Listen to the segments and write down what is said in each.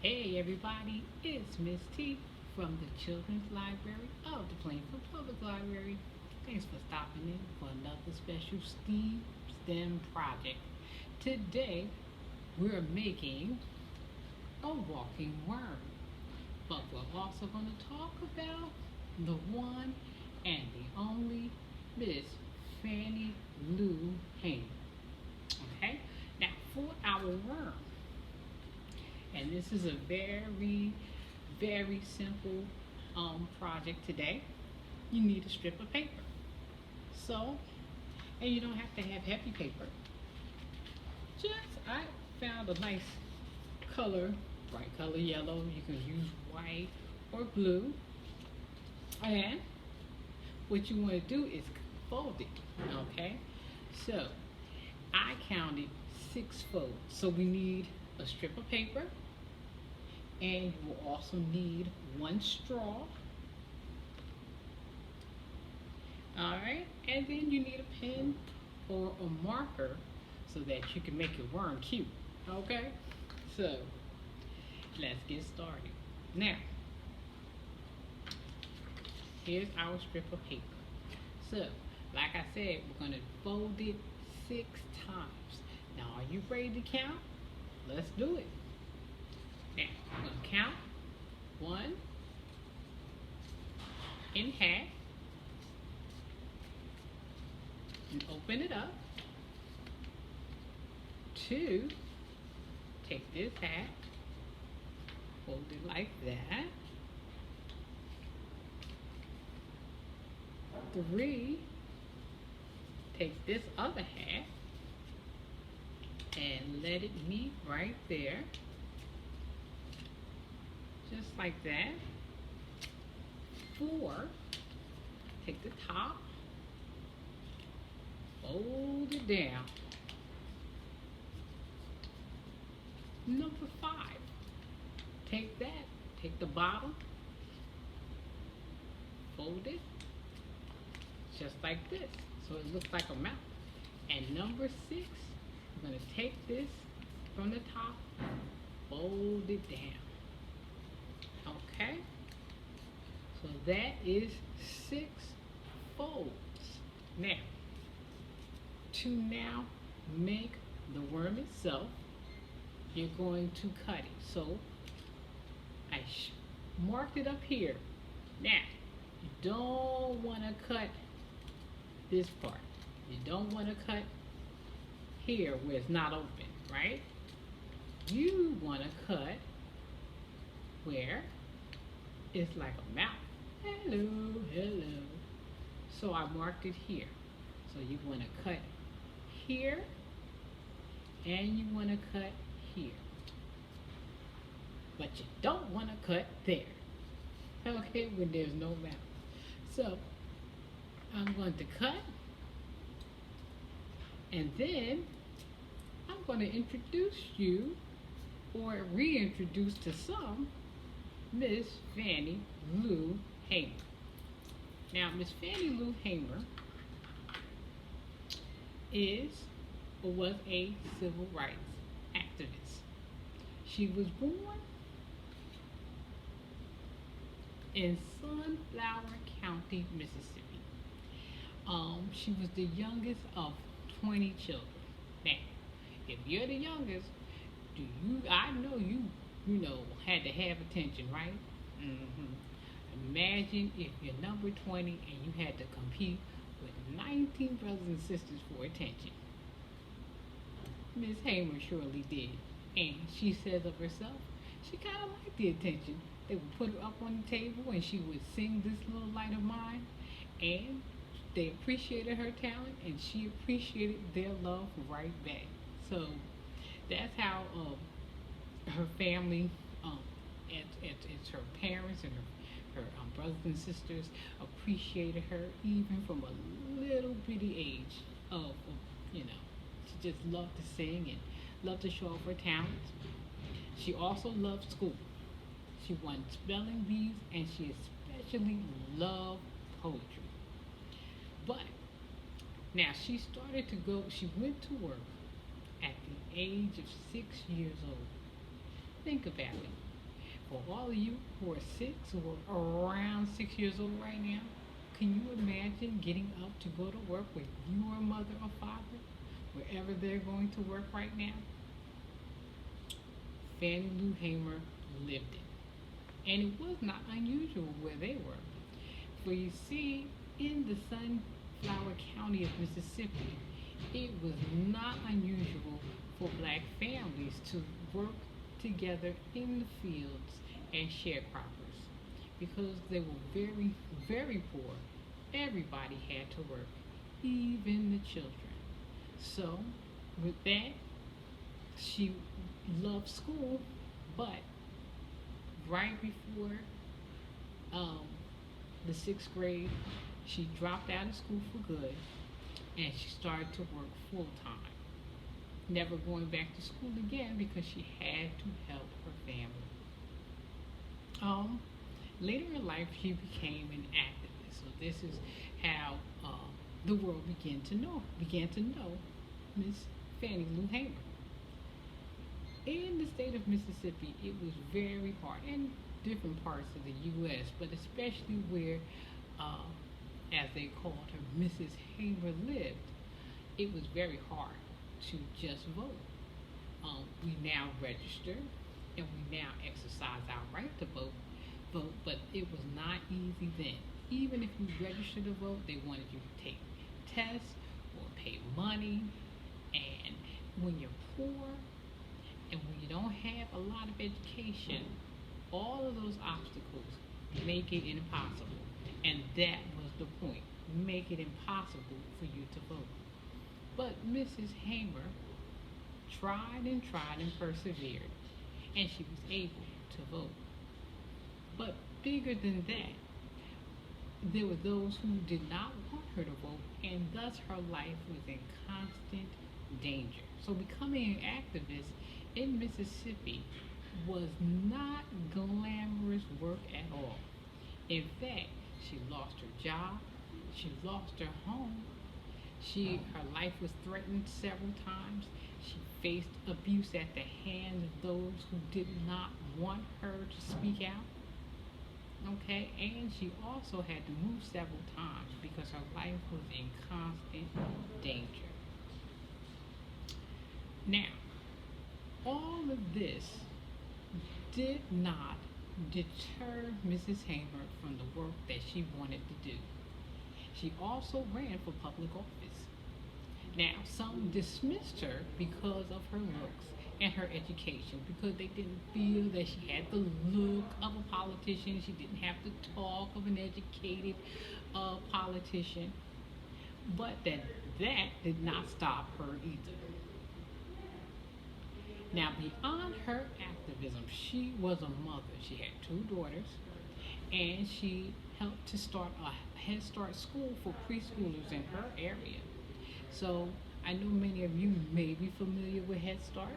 Hey everybody, it's Miss T from the Children's Library of the Plainfield Public Library. Thanks for stopping in for another special STEM project. Today we're making a walking worm, but we're also going to talk about the one and the only Miss Fannie Lou Hamer. Okay, now for our worm. And this is a very simple project today. You need a strip of paper. So, and you don't have to have heavy paper. I found a nice color, bright color yellow. You can use white or blue. And what you want to do is fold it, okay? So, I counted 6 folds. So we need a strip of paper, and you will also need 1 straw. Alright, and then you need a pen or a marker so that you can make your worm cute. Okay, so let's get started. Now, here's our strip of paper. So, like I said, we're going to fold it 6 times. Now, are you ready to count? Let's do it. Now, I'm going to count 1 in half and open it up. 2, take this half, fold it like that. 3, take this other half and let it meet right there, just like that. 4, take the top, fold it down. Number 5, take that, take the bottom, fold it, just like this, so it looks like a mouth. And number 6, I'm going to take this from the top, fold it down. Okay? So that is 6 folds. Now, to make the worm itself, you're going to cut it. So I marked it up here. Now, you don't want to cut this part. You don't want to cut here where it's not open, right? You want to cut where it's like a mouth. Hello, hello. So I marked it here. So you want to cut here and you want to cut here. But you don't want to cut there. Okay, when there's no mouth. So I'm going to cut, and then I'm going to introduce you, or reintroduce to some, Miss Fannie Lou Hamer. Now, Miss Fannie Lou Hamer was a civil rights activist. She was born in Sunflower County, Mississippi. She was the youngest of 20 children. Now, if you're the youngest, I know you had to have attention, right? Imagine if you're number 20 and you had to compete with 19 brothers and sisters for attention. Miss Hamer surely did. And she says of herself, she kind of liked the attention. They would put her up on the table and she would sing This Little Light of Mine. And they appreciated her talent and she appreciated their love right back. So that's how her family, it's her parents and her brothers and sisters appreciated her even from a little bitty age of she just loved to sing and loved to show off her talents. She also loved school. She won spelling bees and she especially loved poetry. But now she went to work at the age of 6 years old. Think about it. For all of you who are 6 or around 6 years old right now, can you imagine getting up to go to work with your mother or father, wherever they're going to work right now? Fannie Lou Hamer lived it. And it was not unusual where they were. For you see, in the Sunflower County of Mississippi, it was not unusual for black families to work together in the fields as sharecroppers because they were very, very poor. Everybody had to work, even the children. So, with that, she loved school, but right before the 6th grade, she dropped out of school for good and she started to work full time. Never going back to school again because she had to help her family. Later in life, she became an activist. So this is how the world began to know Miss Fannie Lou Hamer. In the state of Mississippi, it was very hard, in different parts of the U.S., but especially where, as they called her, Mrs. Hamer lived, it was very hard to just vote. We now register and we now exercise our right to vote, but it was not easy then. Even if you registered to vote, they wanted you to take tests or pay money, and when you're poor and when you don't have a lot of education, all of those obstacles make it impossible. And that was the point, make it impossible for you to vote. But Mrs. Hamer tried and persevered, and she was able to vote. But bigger than that, there were those who did not want her to vote, and thus her life was in constant danger. So becoming an activist in Mississippi was not glamorous work at all. In fact, she lost her job, she lost her home, her life was threatened several times. She faced abuse at the hands of those who did not want her to speak out. Okay, and she also had to move several times because her life was in constant danger. Now, all of this did not deter Mrs. Hamer from the work that she wanted to do. She also ran for public office. Now, some dismissed her because of her looks and her education, because they didn't feel that she had the look of a politician. She didn't have the talk of an educated politician. But that did not stop her either. Now, beyond her activism, she was a mother. She had 2 daughters, and she helped to start a Head Start school for preschoolers in her area. So I know many of you may be familiar with Head Start.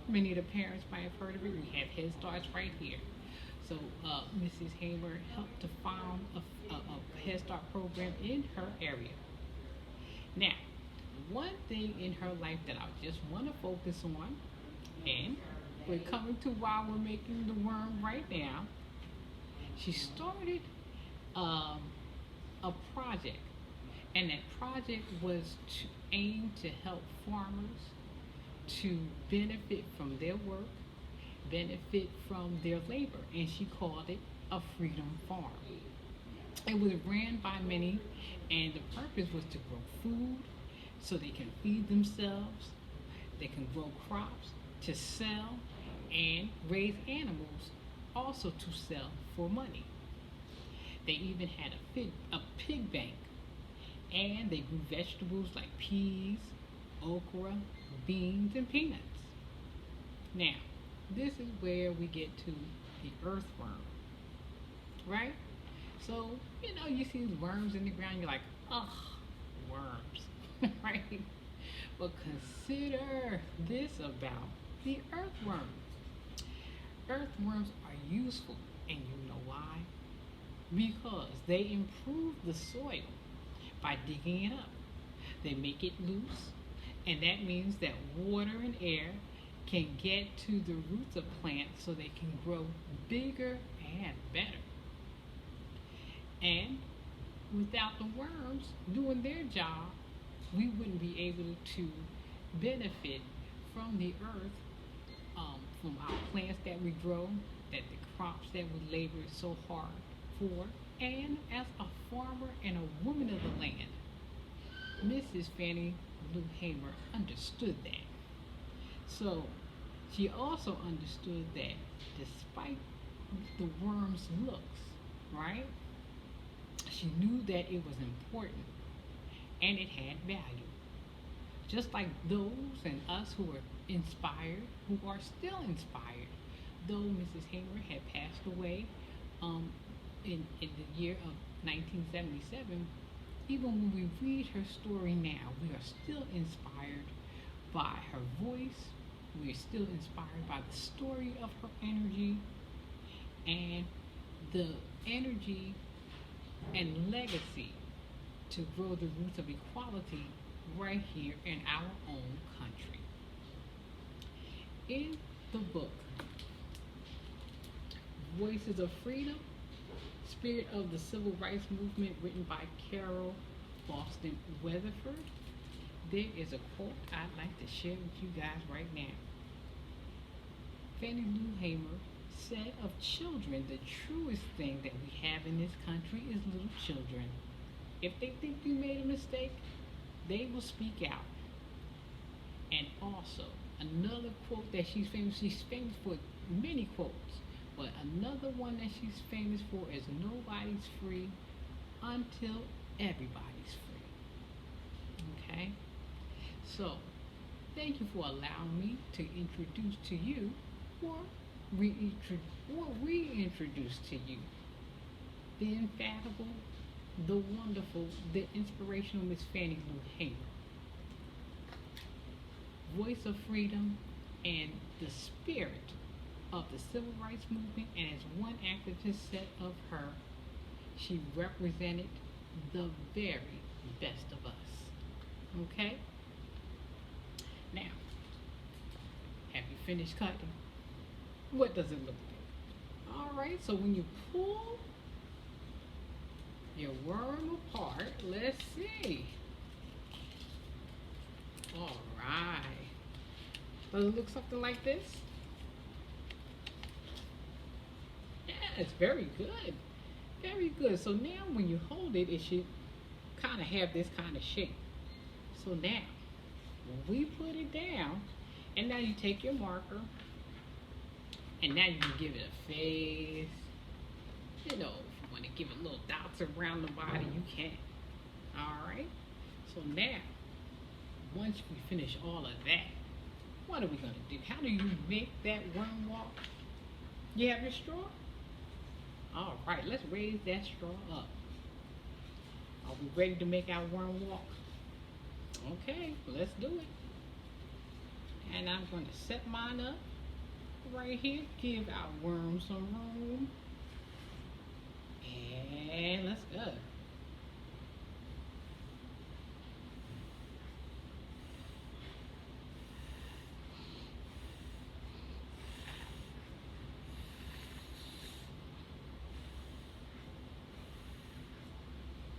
Many of the parents might have heard of it. We have Head Starts right here. So Mrs. Hamer helped to found a Head Start program in her area. Now, one thing in her life that I just want to focus on, and we're coming to why we're making the worm right now, she started a project, and that project was to aim to help farmers to benefit from their work, benefit from their labor, and she called it a freedom farm. It was ran by many, and the purpose was to grow food so they can feed themselves, they can grow crops to sell, and raise animals also to sell for money. They even had a pig bank, and they grew vegetables like peas, okra, beans, and peanuts. Now, this is where we get to the earthworm, right? So, you see these worms in the ground, you're like, ugh, worms, right? But consider this about the earthworm. Earthworms are useful, and you know why? Because they improve the soil by digging it up. They make it loose, and that means that water and air can get to the roots of plants so they can grow bigger and better. And without the worms doing their job, we wouldn't be able to benefit from the earth, from our plants that we grow, that the crops that we labor so hard for. And as a farmer and a woman of the land, Mrs. Fannie Lou Hamer understood that. So she also understood that despite the worm's looks, right? She knew that it was important and it had value. Just like those and us who were inspired, who are still inspired, though Mrs. Hamer had passed away in the year of 1977, even when we read her story now, we are still inspired by her voice. We are still inspired by the story of her energy and the energy and legacy to grow the roots of equality right here in our own country. In the book, Voices of Freedom, Spirit of the Civil Rights Movement, written by Carol Boston Weatherford, there is a quote I'd like to share with you guys right now. Fannie Lou Hamer said of children, the truest thing that we have in this country is little children. If they think you made a mistake, they will speak out. And also, another quote that she's famous for many quotes, but another one that she's famous for is nobody's free until everybody's free. Okay? So, thank you for allowing me to introduce to you or reintroduce to you the infallible, the wonderful, the inspirational Miss Fannie Lou Hamer. Voice of freedom and the spirit of the civil rights movement, and as one activist said of her, she represented the very best of us. Okay? Now, have you finished cutting? What does it look like? Alright, so when you pull your worm apart, let's see. Alright. Does it look something like this? Yeah, it's very good. Very good. So now when you hold it, it should kind of have this kind of shape. So now, when we put it down, and now you take your marker, and now you can give it a face. You know, if you want to give it little dots around the body, you can. Alright? So now, once we finish all of that, what are we going to do? How do you make that worm walk? You have your straw? Alright, let's raise that straw up. Are we ready to make our worm walk? Okay, let's do it. And I'm going to set mine up right here. Give our worm some room. And let's go.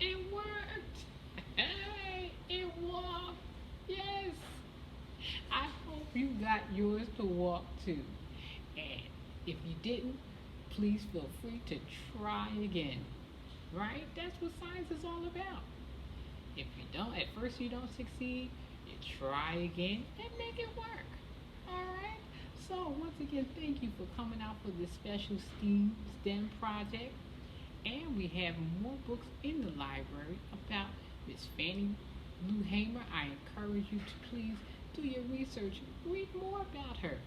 It worked! Hey, it walked! Yes! I hope you got yours to walk too. And if you didn't, please feel free to try again. Right? That's what science is all about. If you don't, at first you don't succeed, you try again and make it work. Alright? So once again, thank you for coming out for this special STEM project. And we have more books in the library about Miss Fannie Lou Hamer. I encourage you to please do your research. Read more about her.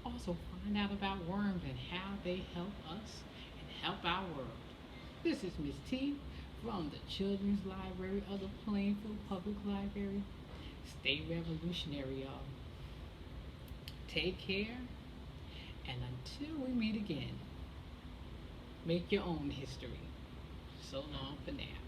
Also find out about worms and how they help us and help our world. This is Miss T from the Children's Library of the Plainfield Public Library. Stay revolutionary, y'all. Take care, and until we meet again, make your own history. So long for now.